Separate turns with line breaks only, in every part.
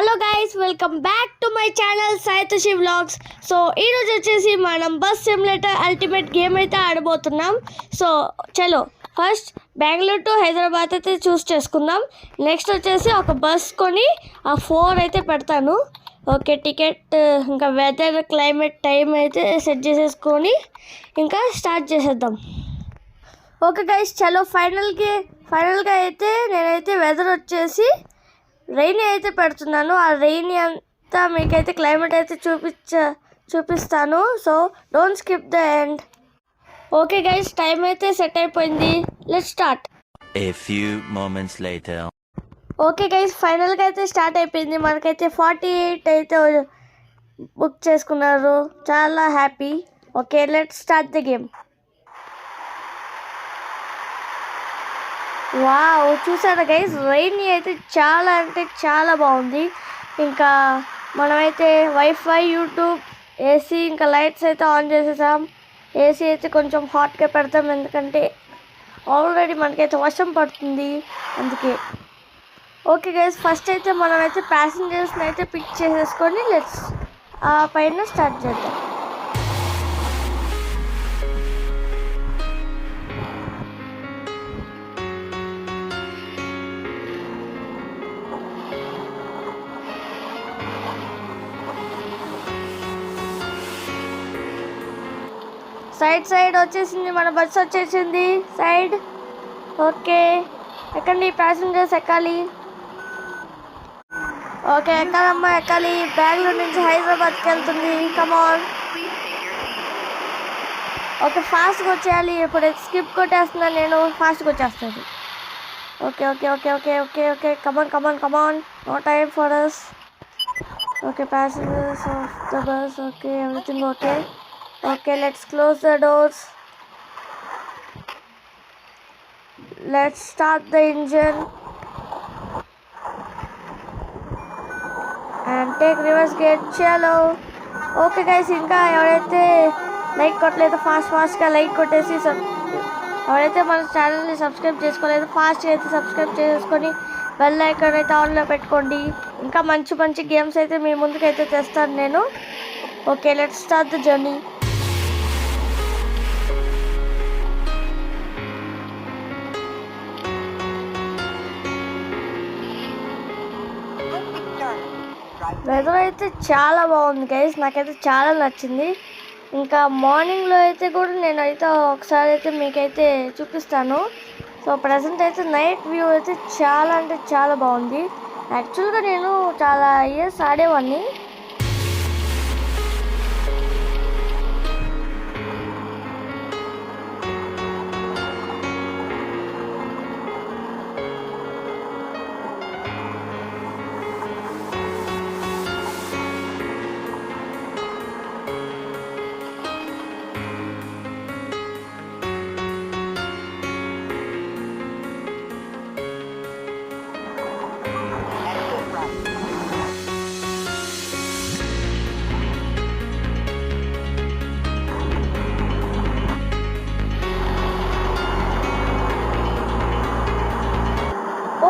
Hello guys, welcome back to my channel Saitoshi vlogs. So ఈరోజు వచ్చేసి మనం బస్ సిమ్యులేటర్ అల్టిమేట్ గేమ్ అయితే ఆడబోతున్నాం. సో చలో ఫస్ట్ బెంగళూరు టు హైదరాబాద్ అయితే చూస్ చేసుకుందాం. నెక్స్ట్ వచ్చేసి ఒక బస్ కొని ఆ 4 అయితే పెడతాను. ఓకే, టికెట్ ఇంకా వెదర్ క్లైమేట్ టైం అయితే సెట్ చేసేసుకొని ఇంకా స్టార్ట్ చేసేద్దాం. ఓకే గైస్, చలో ఫైనల్గా అయితే నేనైతే వెదర్ వచ్చేసి రెయిన్ అయితే పెడుతున్నాను. ఆ రెయిన్ అంతా మీకైతే క్లైమేట్ అయితే చూపిస్తాను. So don't skip the end. Okay guys, time అయితే సెట్ అయిపోయింది. Let's start.
A few moments later.
Okay guys, ఫైనల్గా అయితే స్టార్ట్ అయిపోయింది. మనకైతే 48 అయితే బుక్ చేసుకున్నారు. చాలా happy. Okay, let's start the game. Wow, చూసారా గైస్, రెయిన్ అయితే చాలా అంటే చాలా బాగుంది. ఇంకా మనమైతే వైఫై, యూట్యూబ్, ఏసీ ఇంకా లైట్స్ అయితే ఆన్ చేసేసాం. ఏసీ అయితే కొంచెం హాట్గా పెడతాం, ఎందుకంటే ఆల్రెడీ మనకైతే వర్షం పడుతుంది అందుకే. ఓకే గైస్, ఫస్ట్ అయితే మనమైతే ప్యాసింజర్స్ని అయితే పిక్ చేసేసుకొని లెట్స్ ఆ పైన స్టార్ట్ చేద్దాం. సైడ్ వచ్చేసింది, మన బస్సు వచ్చేసింది సైడ్. ఓకే, ఎక్కండి ప్యాసింజర్స్, ఎక్కాలి. ఓకే, ఎక్కాలమ్మా ఎక్కాలి. బెంగళూరు నుంచి హైదరాబాద్కి వెళ్తుంది. కమాన్. ఓకే, ఫాస్ట్గా వచ్చేయాలి. ఇప్పుడు స్కిప్ కొట్టేస్తున్నాను నేను, ఫాస్ట్గా వచ్చేస్తాను. Okay okay okay okay okay okay come on. No time for us. Okay, passengers off the bus. Okay, everything okay. Okay, let's close the doors. Let's start the engine and take reverse gear. Chalo. Okay guys, ఇంకా ఎవరైతే like కొట్టలేదు ఫాస్ట్గా like కొట్టేసి ఎవరైతే మన ఛానల్ని subscribe చేసుకోలేదు ఫాస్ట్గా అయితే సబ్స్క్రైబ్ చేసుకొని బెల్ ఐకాన్ అయితే ఆన్లో పెట్టుకోండి. ఇంకా మంచి గేమ్స్ అయితే మీ ముందుకైతే తెస్తాను నేను. Okay, let's start the journey. Weather అయితే చాలా బాగుంది గైస్, నాకైతే చాలా నచ్చింది. ఇంకా మార్నింగ్లో అయితే కూడా నేనైతే ఒకసారి అయితే మీకైతే చూపిస్తాను. సో ప్రజెంట్ అయితే నైట్ వ్యూ అయితే చాలా అంటే చాలా బాగుంది. యాక్చువల్గా నేను చాలా ఇయర్స్ ఆడేవాడిని.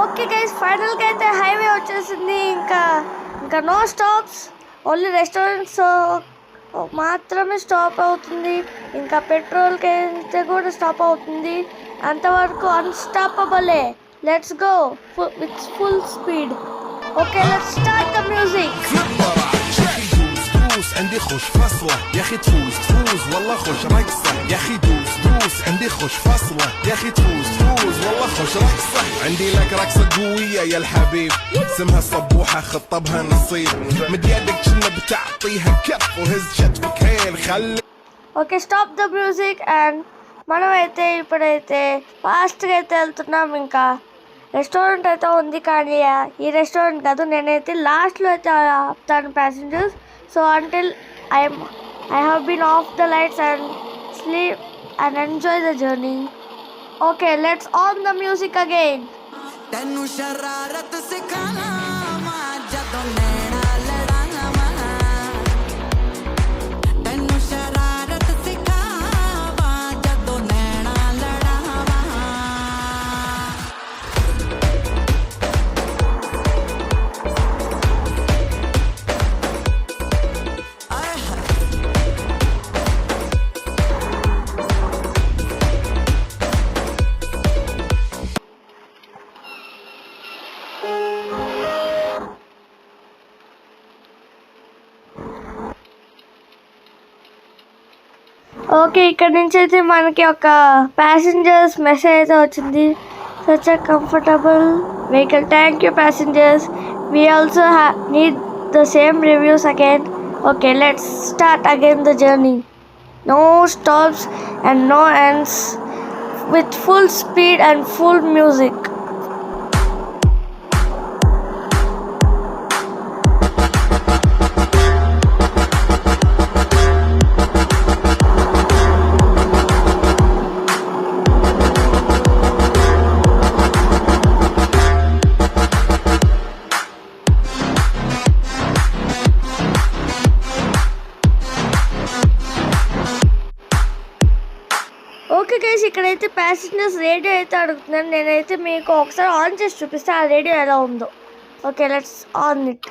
ఓకే గైస్, ఫైనల్గా అయితే హైవే వచ్చేసింది. ఇంకా నో స్టాప్స్, ఓన్లీ రెస్టారెంట్స్ మాత్రమే స్టాప్ అవుతుంది. ఇంకా పెట్రోల్కి అయితే కూడా స్టాప్ అవుతుంది. అంతవరకు అన్స్టాపబులే. Let's go with full speed. Okay, let's start the music.
عندي خوش فصلة يا اخي تفوز والله خوش رقصة يا اخي دوس عندي خوش فصلة يا اخي تفوز والله خوش رقصة عندي لك رقصة قوية يا الحبيب اسمها الصبوحة خطبها نصيب مد يدك كنا بتعطيها كف وهز كتفك هيل خلي.
Okay, stop the music. And మనమైతే ఇప్పుడైతే ఫాస్ట్గా అయితే వెళ్తున్నాం. ఇంకా రెస్టారెంట్ అయితే ఉంది, కానీ ఈ రెస్టారెంట్ కాదు. నేనైతే లాస్ట్లో అయితే ఆపుతాను passengers. So until I have been off the lights and sleep and enjoy the journey. Okay, let's on the music again. Tenu shararat sikhana ma jadon naina ladana ma tenu shararat sikhava jadon naina ladana ma. Okay, ఇక్కడ నుంచి అయితే మనకి ఒక passengers message అయితే వచ్చింది. Such a comfortable vehicle, thank you passengers, we also need the same reviews again. Okay, let's start again the journey. No stops and no ends, with full speed and full music. Okay guys, ఇక్కడైతే passengers radio అయితే అడుగుతున్నాను. నేనైతే మీకు ఒకసారి on చేసి చూపిస్తే ఆ radio ఎలా ఉందో. Okay, let's on it.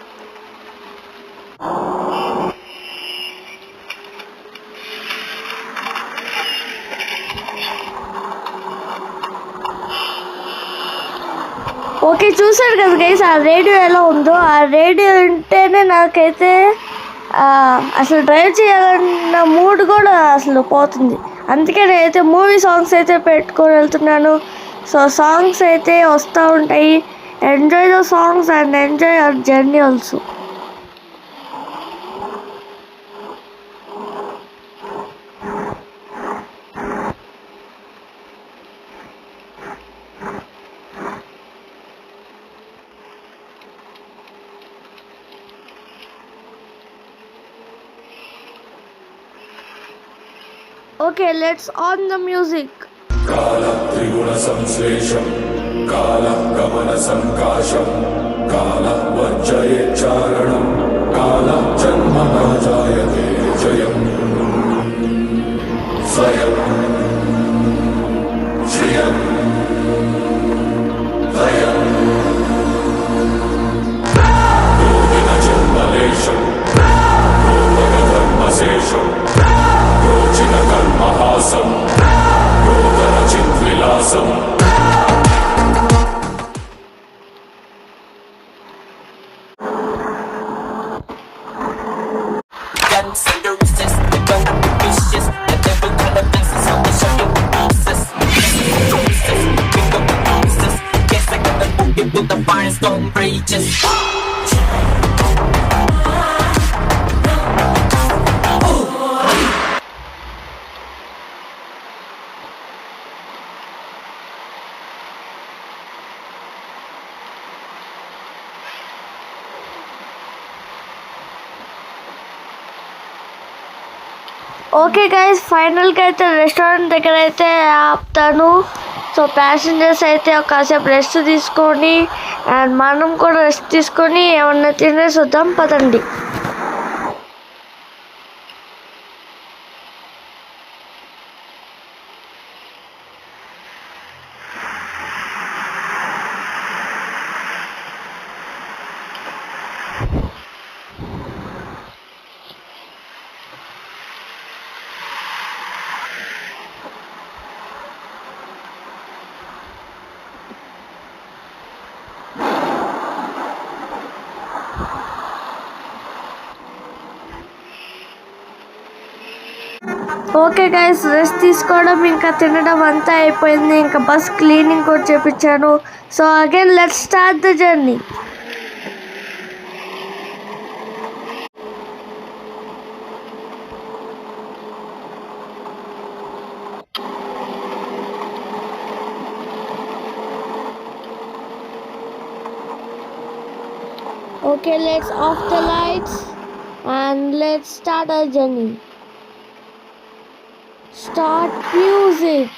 Okay, చూసారు కదా గైస్ ఆ రేడియో ఎలా ఉందో. ఆ రేడియో ఉంటేనే నాకైతే అసలు డ్రైవ్ చేయాలన్న మూడ్ కూడా అసలు పోతుంది. అందుకే నేనైతే మూవీ సాంగ్స్ అయితే పెట్టుకొని వెళ్తున్నాను. సో సాంగ్స్ అయితే వస్తూ ఉంటాయి. Enjoy the songs and enjoy hour journey also. Okay, let's on the music.
కాల త్రిగుణ సంశ్లేషం కాల గమన సంకాశం కాల వర్జయేచ్చారణం కాల జన్మ జాయతే జయం స్వయం శ్రియం లయం యోగిన జన్మలేశం యోగ ధర్మశేషం యోచిన కర్మహాసం యోగర చిద్విలాసం.
ఓకే గైస్, ఫైనల్గా అయితే రెస్టారెంట్ దగ్గర అయితే ఆపుతాను. సో ప్యాసింజర్స్ అయితే కాసేపు రెస్ట్ తీసుకొని అండ్ మనం కూడా రెస్ట్ తీసుకొని ఏమన్నా తినేసి వద్దాం, పదండి. ఓకే గైస్, రెస్ట్ తీసుకోవడం ఇంకా తినడం అంతా అయిపోయింది. ఇంకా బస్ క్లీనింగ్ కూడా చేపించాను. So again let's start the journey. Okay, let's off the lights and let's start our journey. Start music.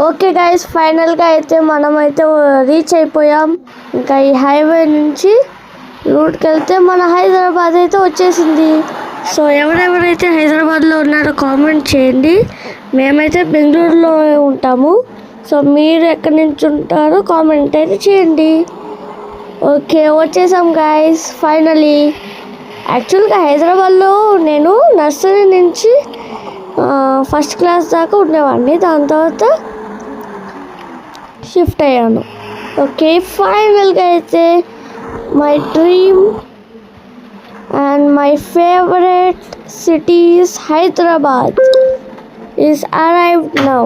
Okay guys, ఫైనల్గా అయితే మనమైతే రీచ్ అయిపోయాం. ఇంకా ఈ హైవే నుంచి రూట్కి వెళ్తే మన హైదరాబాద్ అయితే వచ్చేసింది. సో ఎవరెవరైతే హైదరాబాద్లో ఉన్నారో కామెంట్ చేయండి. మేమైతే బెంగళూరులో ఉంటాము. సో మీరు ఎక్కడి నుంచి ఉంటారో కామెంట్ అయితే చేయండి. ఓకే, వచ్చేసాం గైస్ ఫైనలీ. యాక్చువల్గా హైదరాబాద్లో నేను నర్సరీ నుంచి ఫస్ట్ క్లాస్ దాకా ఉండేవాడిని. దాని తర్వాత షిఫ్ట్ అయ్యాను. ఓకే, ఫైనల్గా అయితే my dream and my favourite city is Hyderabad is arrived now.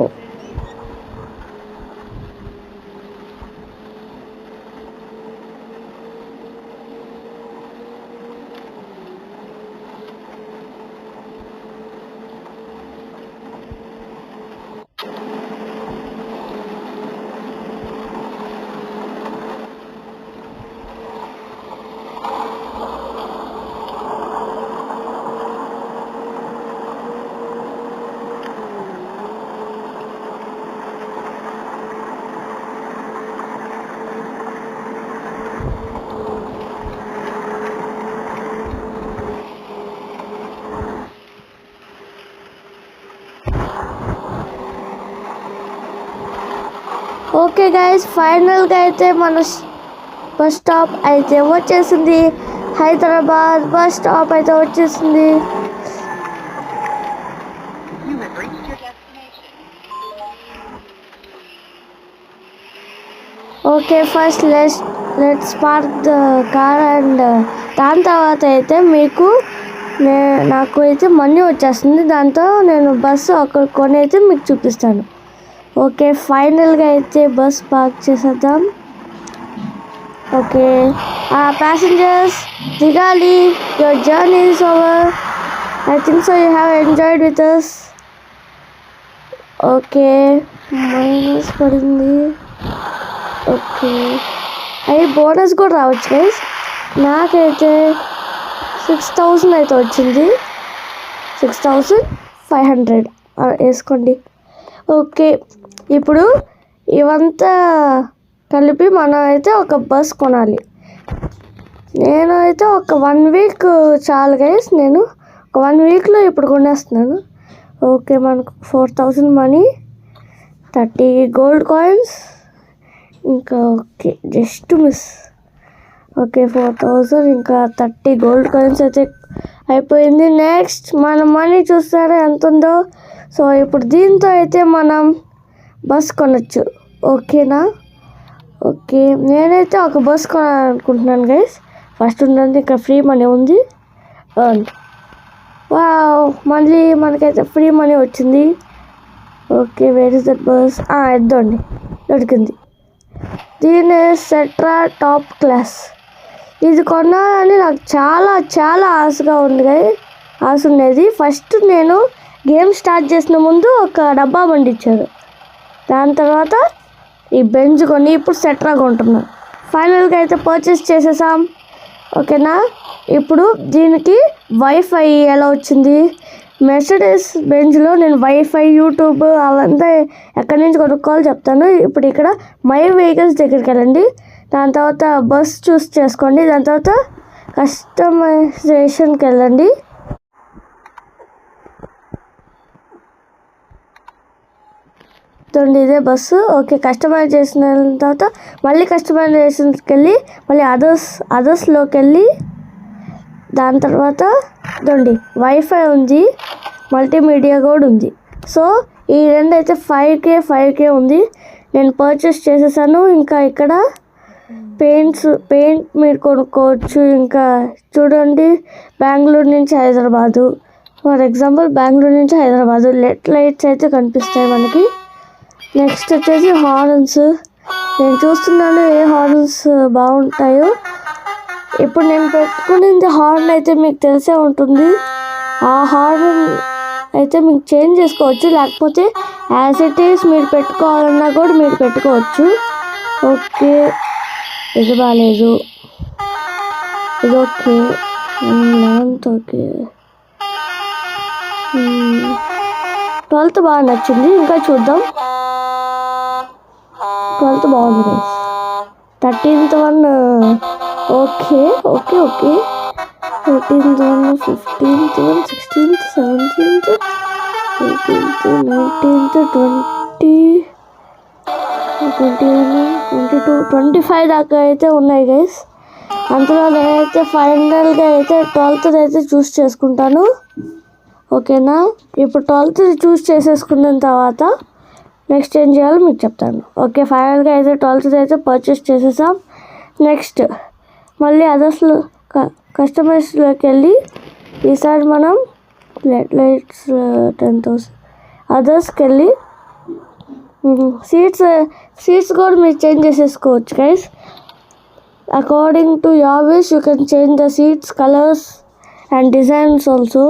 Okay guys, ఫైనల్గా అయితే మన బస్ స్టాప్ అయితే వచ్చేసింది. హైదరాబాద్ బస్ స్టాప్ అయితే వచ్చేసింది. Okay, first let's park the car and దాని తర్వాత అయితే నాకు అయితే మనీ వచ్చేస్తుంది. దాంతో నేను బస్సు అక్కడ కొని అయితే మీకు చూపిస్తాను. ఓకే, ఫైనల్గా అయితే బస్ పార్క్ చేసేద్దాం. ఓకే, ప్యాసింజర్స్ దిగాలి. Your journey is over. I think so you have enjoyed with us. Okay, minus పడింది. ఓకే, అవి బోనస్ కూడా రావచ్చు గైస్. నాకైతే 6000 అయితే వచ్చింది. 6500 వేసుకోండి. ఓకే, ఇప్పుడు ఇవంతా కలిపి మనం అయితే ఒక బస్ కొనాలి. నేను అయితే ఒక 1 వీక్ చాలు గైస్. నేను ఒక 1 వీక్లో ఇప్పుడు కొనేస్తున్నాను. ఓకే, మనకు 4000 మనీ, 30 గోల్డ్ కాయిన్స్, ఇంకా ఓకే జస్ట్ మిస్. ఓకే, 4000 ఇంకా 30 గోల్డ్ కాయిన్స్ అయితే అయిపోయింది. నెక్స్ట్ మన మనీ చూస్తారా ఎంత ఉందో. సో ఇప్పుడు దీంతో అయితే మనం బస్ కొనచ్చు. ఓకేనా? ఓకే, నేనైతే ఒక బస్ కొనాలనుకుంటున్నాను గైస్. ఫస్ట్ ఉన్నది ఇక్కడ ఫ్రీ మనీ ఉంది. వావ్, మళ్ళీ మనకైతే ఫ్రీ మనీ వచ్చింది. Okay, where is that bus? ఎద్దండి, దొరికింది. దీని సెట్రా టాప్ క్లాస్. ఇది కొనాలని నాకు చాలా చాలా ఆశగా ఉంది గైస్. ఆశ ఉండేది. ఫస్ట్ నేను గేమ్ స్టార్ట్ చేసిన ముందు ఒక డబ్బా బండి ఇచ్చారు. దాని తర్వాత ఈ బెంచ్ కొని ఇప్పుడు సెట్రా కొంటున్నాను. ఫైనల్గా అయితే పర్చేస్ చేసేసాం. ఓకేనా? ఇప్పుడు దీనికి వైఫై ఎలా వచ్చింది? మెర్సిడెస్ బెంజ్లో నేను వైఫై, యూట్యూబ్ అవంతా ఎక్కడి నుంచి కొనుక్కోవాలో చెప్తాను. ఇప్పుడు ఇక్కడ మై వెహికల్స్ దగ్గరికి వెళ్ళండి. దాని తర్వాత బస్ చూస్ చేసుకోండి. దాని తర్వాత కస్టమైజేషన్కి వెళ్ళండి. ఇదే బస్సు. ఓకే, కస్టమైజ్ చేసిన తర్వాత మళ్ళీ కస్టమైజేషన్కి వెళ్ళి మళ్ళీ అదర్స్లోకి వెళ్ళి దాని తర్వాత ఇదండి వైఫై ఉంది, మల్టీమీడియా కూడా ఉంది. సో ఈ రెండు అయితే 5K ఉంది. నేను పర్చేస్ చేసేసాను. ఇంకా ఇక్కడ పెయింట్ మీరు కొనుక్కోవచ్చు. ఇంకా చూడండి, బెంగళూరు నుంచి హైదరాబాదు, ఫర్ ఎగ్జాంపుల్ బెంగళూరు నుంచి హైదరాబాదు లైట్స్ అయితే కనిపిస్తాయి మనకి. నెక్స్ట్ వచ్చేసి హార్న్స్. నేను చూస్తున్నాను ఏ హార్న్స్ బాగుంటాయో. ఇప్పుడు నేను పెట్టుకునేది హార్న్ అయితే మీకు తెలిసే ఉంటుంది. ఆ హార్న్ అయితే మీకు చేంజ్ చేసుకోవచ్చు, లేకపోతే యాజ్ ఇట్ ఈస్ మీరు పెట్టుకోవాలన్నా కూడా మీరు పెట్టుకోవచ్చు. ఓకే, ఇది బాగాలేదు, ఇది ఓకే, 11th ఓకే, 12th బాగా నచ్చింది. ఇంకా చూద్దాం. మంత్ బాగుంది guys. 13th one okay okay okay. 14th one, 15th one, 16th, 17th, 18th, 19th, 20, 21, 22, 25 దాకా అయితే ఉన్నాయి గైస్. అందులో నేనైతే ఫైనల్గా అయితే 12th అయితే చూస్ చేసుకుంటాను. ఓకేనా, ఇప్పుడు 12th చూస్ చేసేసుకున్న తర్వాత నెక్స్ట్ ఏం చేయాలో మీకు చెప్తాను. ఓకే, ఫైనల్గా అయితే 12th అయితే పర్చేస్ చేసేసాం. నెక్స్ట్ మళ్ళీ అదర్స్లో కస్టమైజ్లోకి వెళ్ళి ఈసారి మనం లైట్స్ 10,000 అదర్స్కి వెళ్ళి సీట్స్ కూడా మీరు చేంజ్ చేసేసుకోవచ్చు guys. According to your wish you can change the seats colours and designs also.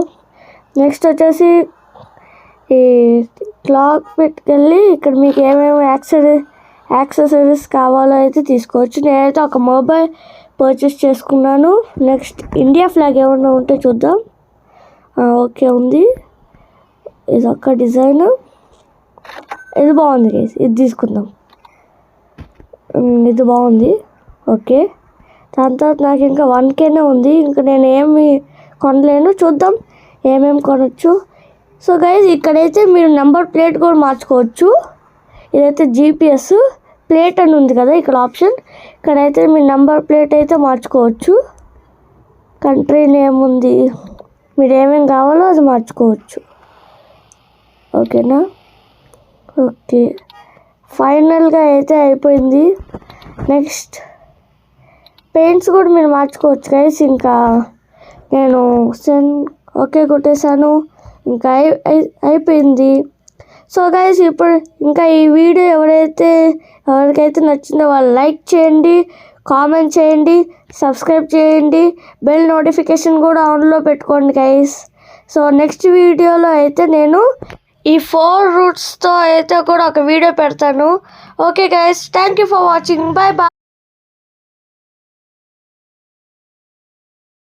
Next వచ్చేసి ఈ క్లాక్ పెట్టుకెళ్ళి ఇక్కడ మీకు ఏమేమి యాక్సెసరీస్ కావాలో అయితే తీసుకోవచ్చు. నేనైతే ఒక మొబైల్ పర్చేస్ చేసుకున్నాను. నెక్స్ట్ ఇండియా ఫ్లాగ్ ఏమన్నా ఉంటే చూద్దాం. ఓకే ఉంది, ఇది ఒక డిజైన్, ఇది బాగుంది గైస్, ఇది తీసుకుందాం. ఇది బాగుంది. ఓకే, దాని తర్వాత నాకు ఇంకా 1K ఉంది. ఇంకా నేను ఏమి కొనలేను, చూద్దాం ఏమేమి కొనవచ్చు. సో గైస్ ఇక్కడైతే మీరు నెంబర్ ప్లేట్ కూడా మార్చుకోవచ్చు. ఇదైతే GPS ప్లేట్ అని ఉంది కదా ఇక్కడ ఆప్షన్, ఇక్కడైతే మీ నెంబర్ ప్లేట్ అయితే మార్చుకోవచ్చు. కంట్రీ నేమ్ ఉంది, మీరు ఏమేమి కావాలో అది మార్చుకోవచ్చు. ఓకేనా, ఓకే ఫైనల్గా అయితే అయిపోయింది. నెక్స్ట్ పెయింట్స్ కూడా మీరు మార్చుకోవచ్చు గైస్. ఇంకా నేను ఓకే కొట్టేశాను, ఇంకా అయిపోయింది. సో గైస్ ఇప్పుడు ఇంకా ఈ వీడియో ఎవరికైతే నచ్చిందో వాళ్ళు లైక్ చేయండి, కామెంట్ చేయండి, సబ్స్క్రైబ్ చేయండి, బెల్ నోటిఫికేషన్ కూడా ఆన్లో పెట్టుకోండి గైస్. సో నెక్స్ట్ వీడియోలో అయితే నేను ఈ 4 రూట్స్తో అయితే కూడా ఒక వీడియో పెడతాను. Okay guys, thank you for watching, bye bye.